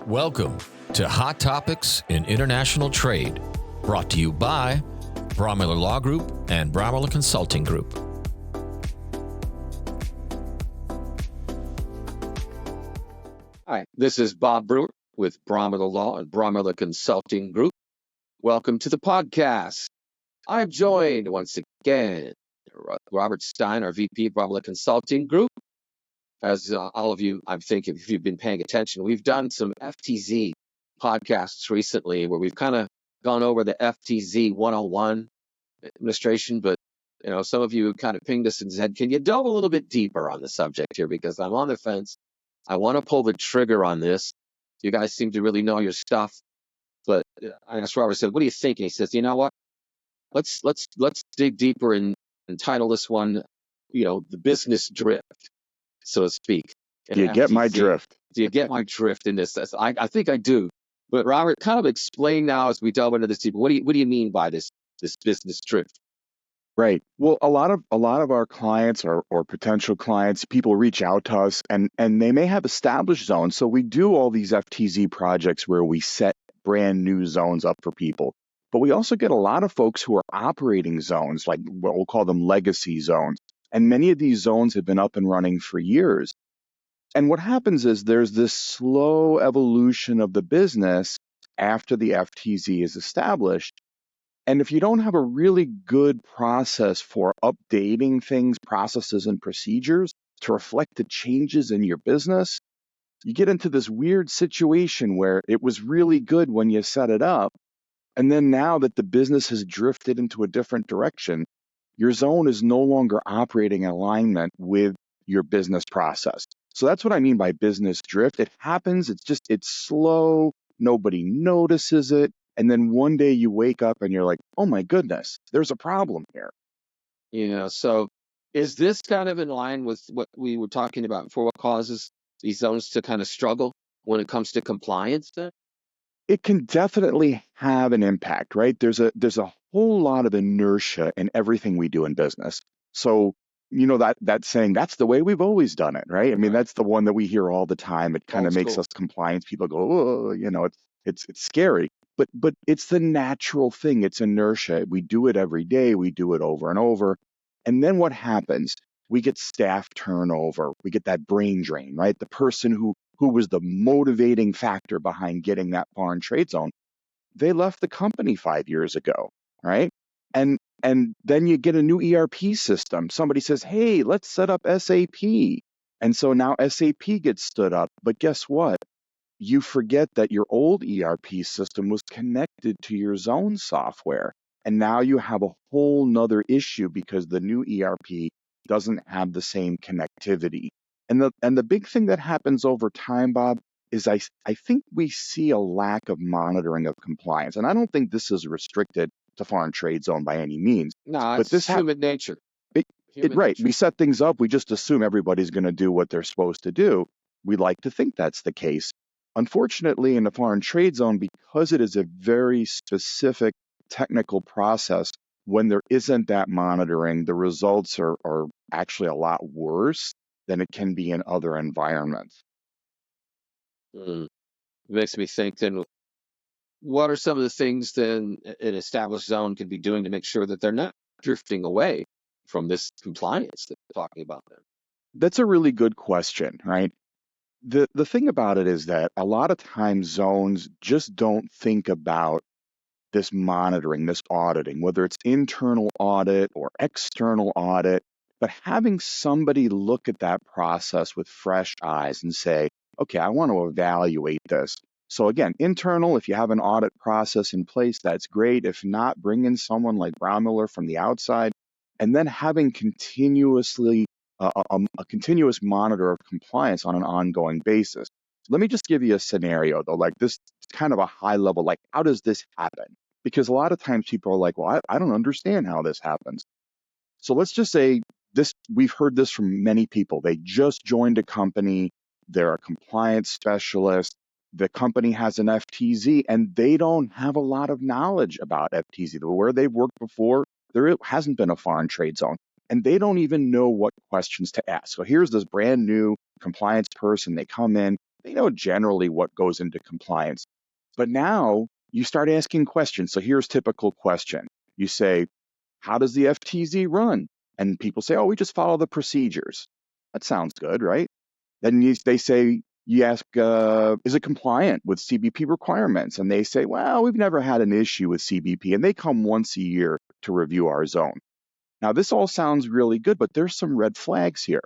Welcome to Hot Topics in International Trade, brought to you by Braumiller Law Group and Braumiller Consulting Group. Hi, this is Bob Brewer with Braumiller Law and Braumiller Consulting Group. Welcome to the podcast. I'm joined once again, Robert Stein, our VP of Braumiller Consulting Group. As all of you, I'm thinking, if you've been paying attention, we've done some FTZ podcasts recently where we've kind of gone over the FTZ 101 administration, but some of you kind of pinged us and said, can you delve a little bit deeper on the subject here? Because I'm on the fence. I want to pull the trigger on this. You guys seem to really know your stuff. But I asked Robert, I said, what do you think? And he says, you know what? Let's dig deeper and title this one, the business drift, so to speak. Do you get my drift? Do you get my drift in this? I think I do. But Robert, kind of explain now as we delve into this deeper. What do you mean by this business drift? Right. Well, a lot of our clients or potential clients, people reach out to us and they may have established zones. So we do all these FTZ projects where we set brand new zones up for people. But we also get a lot of folks who are operating zones, like what we'll call them legacy zones. And many of these zones have been up and running for years. And what happens is there's this slow evolution of the business after the FTZ is established. And if you don't have a really good process for updating things, processes, and procedures to reflect the changes in your business, you get into this weird situation where it was really good when you set it up. And then now that the business has drifted into a different direction, your zone is no longer operating in alignment with your business process. So that's what I mean by business drift. It happens. It's slow. Nobody notices it. And then one day you wake up and you're like, oh my goodness, there's a problem here. So is this kind of in line with what we were talking about before? What causes these zones to kind of struggle when it comes to compliance then? It can definitely have an impact, right? There's a whole lot of inertia in everything we do in business. So, that saying, that's the way we've always done it, right? I mean, that's the one that we hear all the time. It kind of makes us compliance people go, oh, it's scary. But it's the natural thing. It's inertia. We do it every day. We do it over and over. And then what happens? We get staff turnover. We get that brain drain, right? The person who was the motivating factor behind getting that foreign trade zone, they left the company 5 years ago, right? And then you get a new ERP system. Somebody says, hey, let's set up SAP. And so now SAP gets stood up. But guess what? You forget that your old ERP system was connected to your zone software. And now you have a whole nother issue because the new ERP doesn't have the same connectivity. And the big thing that happens over time, Bob, is I think we see a lack of monitoring of compliance. And I don't think this is restricted to foreign trade zone by any means. No, it's just human nature. Right. We set things up. We just assume everybody's going to do what they're supposed to do. We like to think that's the case. Unfortunately, in the foreign trade zone, because it is a very specific technical process, when there isn't that monitoring, the results are actually a lot worse than it can be in other environments. It makes me think then, what are some of the things then an established zone can be doing to make sure that they're not drifting away from this compliance that we're talking about then? That's a really good question, right? The thing about it is that a lot of times zones just don't think about this monitoring, this auditing, whether it's internal audit or external audit, but having somebody look at that process with fresh eyes and say, okay, I want to evaluate this. So again, internal, if you have an audit process in place, that's great. If not, bring in someone like Braumiller from the outside, and then having continuously a continuous monitor of compliance on an ongoing basis. Let me just give you a scenario though, like this kind of a high level, like how does this happen? Because a lot of times people are like, well, I don't understand how this happens. So let's just say this, we've heard this from many people. They just joined a company. They're a compliance specialist. The company has an FTZ and they don't have a lot of knowledge about FTZ. Where they've worked before, there hasn't been a foreign trade zone. And they don't even know what questions to ask. So here's this brand new compliance person. They come in, They know generally what goes into compliance. But now you start asking questions. So here's typical question. You say, how does the FTZ run? And people say, oh, we just follow the procedures. That sounds good, right? Then they say, you ask, is it compliant with CBP requirements? And they say, well, we've never had an issue with CBP. And they come once a year to review our zone. Now, this all sounds really good, but there's some red flags here.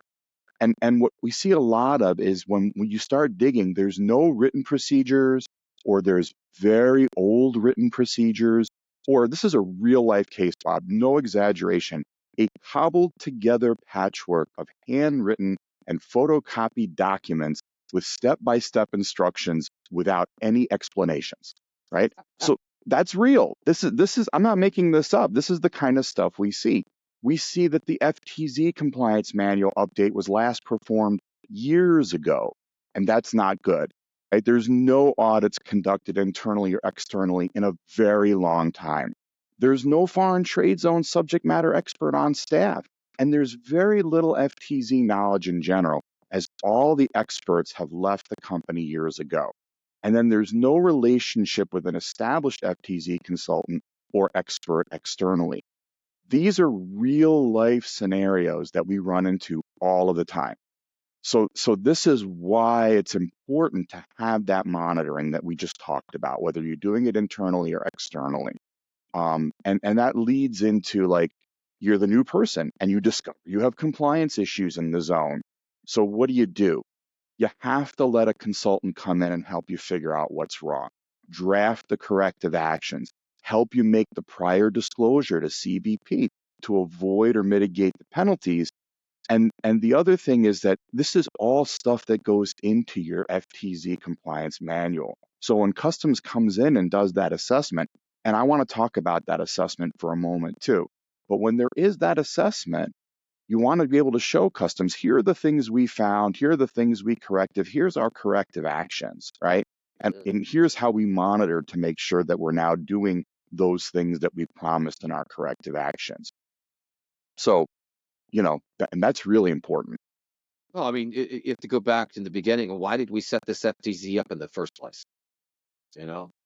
And what we see a lot of is when you start digging, there's no written procedures, or there's very old written procedures, or this is a real life case, Bob, no exaggeration, a cobbled together patchwork of handwritten and photocopied documents with step-by-step instructions without any explanations, right? So that's real. This is I'm not making this up. This is the kind of stuff we see. We see that the FTZ compliance manual update was last performed years ago, and that's not good. Right? There's no audits conducted internally or externally in a very long time. There's no foreign trade zone subject matter expert on staff, and there's very little FTZ knowledge in general, as all the experts have left the company years ago. And then there's no relationship with an established FTZ consultant or expert externally. These are real life scenarios that we run into all of the time. So this is why it's important to have that monitoring that we just talked about, whether you're doing it internally or externally. And that leads into, like, you're the new person and you discover you have compliance issues in the zone. So what do? You have to let a consultant come in and help you figure out what's wrong, draft the corrective actions, help you make the prior disclosure to CBP to avoid or mitigate the penalties. And the other thing is that this is all stuff that goes into your FTZ compliance manual. So when customs comes in and does that assessment, and I want to talk about that assessment for a moment too, but when there is that assessment, you want to be able to show customs, here are the things we found, here are the things we corrected, here's our corrective actions, right? And here's how we monitor to make sure that we're now doing those things that we promised in our corrective actions. So, and that's really important. Well, I mean, you have to go back in the beginning. Why did we set this FTZ up in the first place?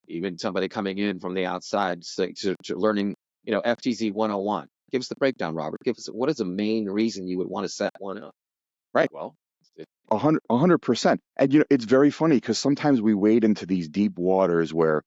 Even somebody coming in from the outside to learning, FTZ 101. Give us the breakdown, Robert. Give us, what is the main reason you would want to set one up? Right. Well, 100%. And it's very funny because sometimes we wade into these deep waters where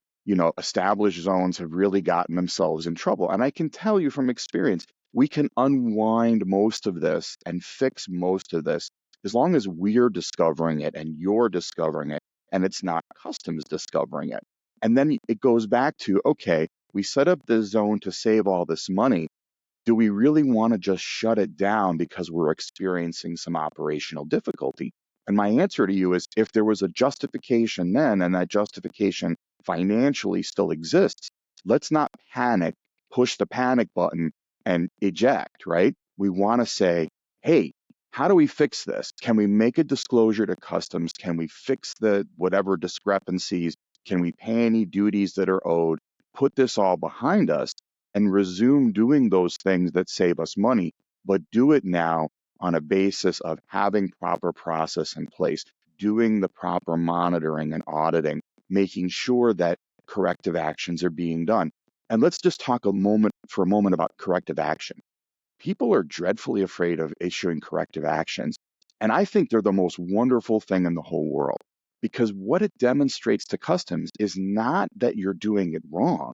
established zones have really gotten themselves in trouble. And I can tell you from experience, we can unwind most of this and fix most of this as long as we're discovering it and you're discovering it, and it's not customs discovering it. And then it goes back to, okay, we set up this zone to save all this money. Do we really want to just shut it down because we're experiencing some operational difficulty? And my answer to you is, if there was a justification then, and that justification financially still exists, let's not panic, push the panic button and eject, right? We want to say, hey, how do we fix this? Can we make a disclosure to customs? Can we fix the whatever discrepancies? Can we pay any duties that are owed? Put this all behind us and resume doing those things that save us money, but do it now on a basis of having proper process in place, doing the proper monitoring and auditing, making sure that corrective actions are being done. And let's just talk for a moment about corrective action. People are dreadfully afraid of issuing corrective actions, and I think they're the most wonderful thing in the whole world, because what it demonstrates to customs is not that you're doing it wrong.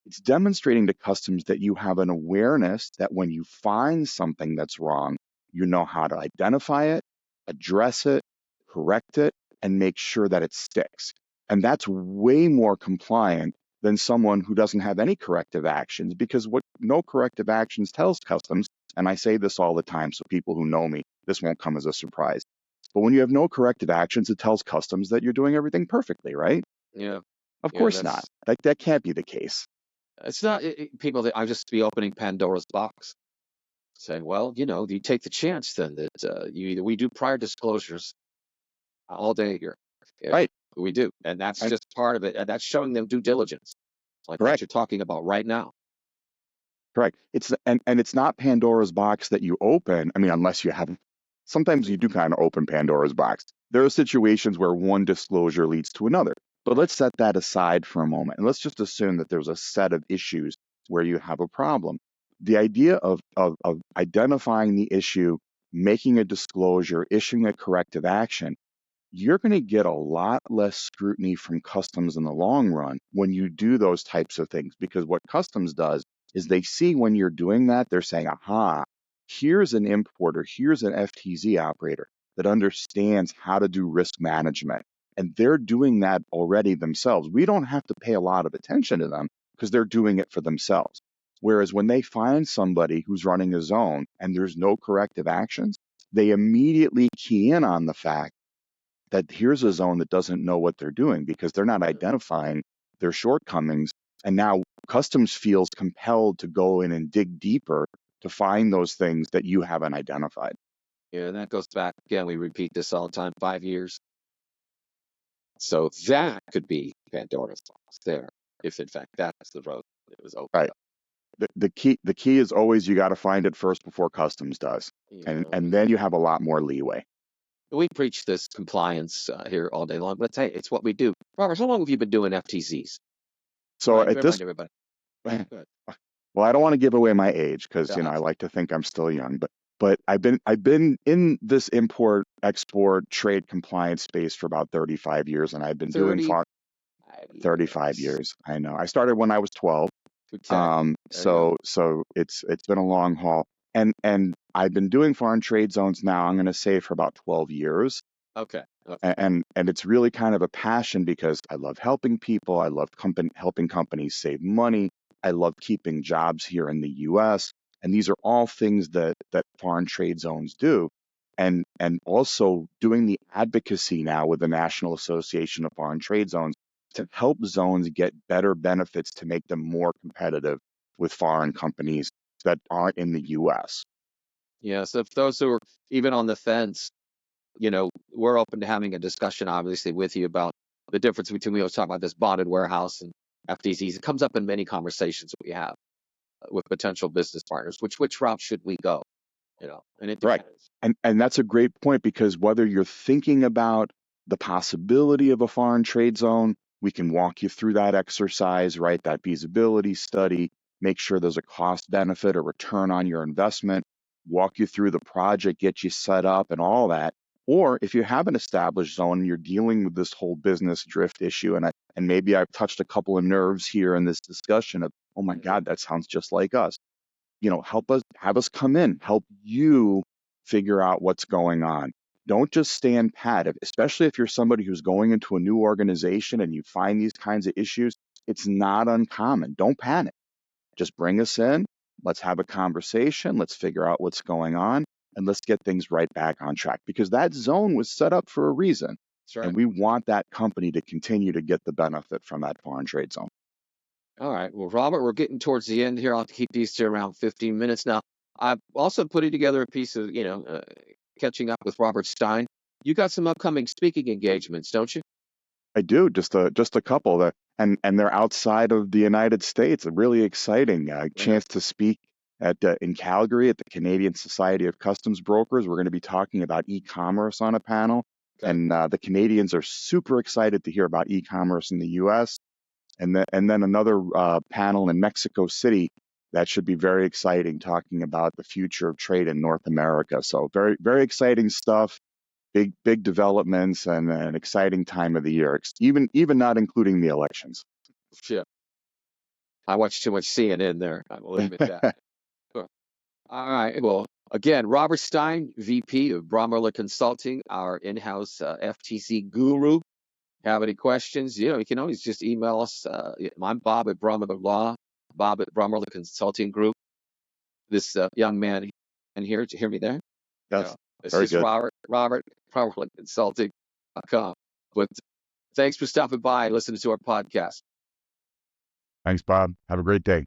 It's demonstrating to customs that you have an awareness that when you find something that's wrong, you know how to identify it, address it, correct it, and make sure that it sticks. And that's way more compliant than someone who doesn't have any corrective actions, because what no corrective actions tells customs, and I say this all the time, so people who know me, this won't come as a surprise. But when you have no corrective actions, it tells customs that you're doing everything perfectly, right? Yeah. Of course not. That can't be the case. It's not people that I just be opening Pandora's box, saying, well, you take the chance then that we do prior disclosures all day here. Right. We do. And that's just part of it. And that's showing them due diligence, like what you're talking about right now. Correct. And it's not Pandora's box that you open. I mean, unless you have, sometimes you do kind of open Pandora's box. there are situations where one disclosure leads to another. But let's set that aside for a moment. And let's just assume that there's a set of issues where you have a problem. The idea of identifying the issue, making a disclosure, issuing a corrective action, you're going to get a lot less scrutiny from customs in the long run when you do those types of things. Because what customs does is they see when you're doing that, they're saying, aha, here's an importer, here's an FTZ operator that understands how to do risk management. And they're doing that already themselves. We don't have to pay a lot of attention to them because they're doing it for themselves. Whereas when they find somebody who's running a zone and there's no corrective actions, they immediately key in on the fact that here's a zone that doesn't know what they're doing because they're not identifying their shortcomings. And now customs feels compelled to go in and dig deeper to find those things that you haven't identified. Yeah, and that goes back again. We repeat this all the time. 5 years. So that could be Pandora's box there, if in fact that's the road that was open. Right. The key is always you got to find it first before customs does, and then you have a lot more leeway. We preach this compliance here all day long, but hey, it's what we do. Robert, how long have you been doing FTZs? So Right, at this, everybody. well, I don't want to give away my age because Yeah. I like to think I'm still young, but I've been in this import export trade compliance space for about 35 years, and I've been doing 35 years. I know. I started when I was 12. Okay. So it's been a long haul, and I've been doing foreign trade zones now, I'm going to say, for about 12 years. Okay. And it's really kind of a passion because I love helping people. I love helping companies save money. I love keeping jobs here in the U.S. And these are all things that foreign trade zones do. And also doing the advocacy now with the National Association of Foreign Trade Zones to help zones get better benefits to make them more competitive with foreign companies that aren't in the U.S. Yeah. So if those who are even on the fence, we're open to having a discussion, obviously, with you about the difference between, we always talk about this bonded warehouse and FTZs. It comes up in many conversations that we have with potential business partners. Which route should we go? And it depends. Right. And that's a great point, because whether you're thinking about the possibility of a foreign trade zone, we can walk you through that exercise, right? That feasibility study, make sure there's a cost benefit or return on your investment, walk you through the project, get you set up and all that. Or if you have an established zone and you're dealing with this whole business drift issue, and maybe I've touched a couple of nerves here in this discussion of, oh my God, that sounds just like us. Have us come in, help you figure out what's going on. Don't just stand pat, especially if you're somebody who's going into a new organization and you find these kinds of issues. It's not uncommon. Don't panic. Just bring us in. Let's have a conversation. Let's figure out what's going on, and let's get things right back on track, because that zone was set up for a reason. That's right. And we want that company to continue to get the benefit from that foreign trade zone. All right. Well, Robert, we're getting towards the end here. I'll keep these to around 15 minutes now. I'm also putting together a piece of, catching up with Robert Stein. You got some upcoming speaking engagements, don't you? I do, just a couple that, and they're outside of the United States. A really exciting chance to speak in Calgary at the Canadian Society of Customs Brokers. We're going to be talking about e-commerce on a panel, and the Canadians are super excited to hear about e-commerce in the U.S. And then another panel in Mexico City that should be very exciting, talking about the future of trade in North America. So very, very exciting stuff. Big developments, and an exciting time of the year, even not including the elections. Sure. I watch too much CNN there. I will admit that. Sure. All right. Well, again, Robert Stein, VP of Braumiller Consulting, our in-house FTC guru. Have any questions? You can always just email us. I'm Bob at Braumiller Law, Bob at Braumiller Consulting Group. This young man in here, did you hear me there? Yes. This Very is good. Robert, ProMillerConsulting.com. But thanks for stopping by and listening to our podcast. Thanks, Bob. Have a great day.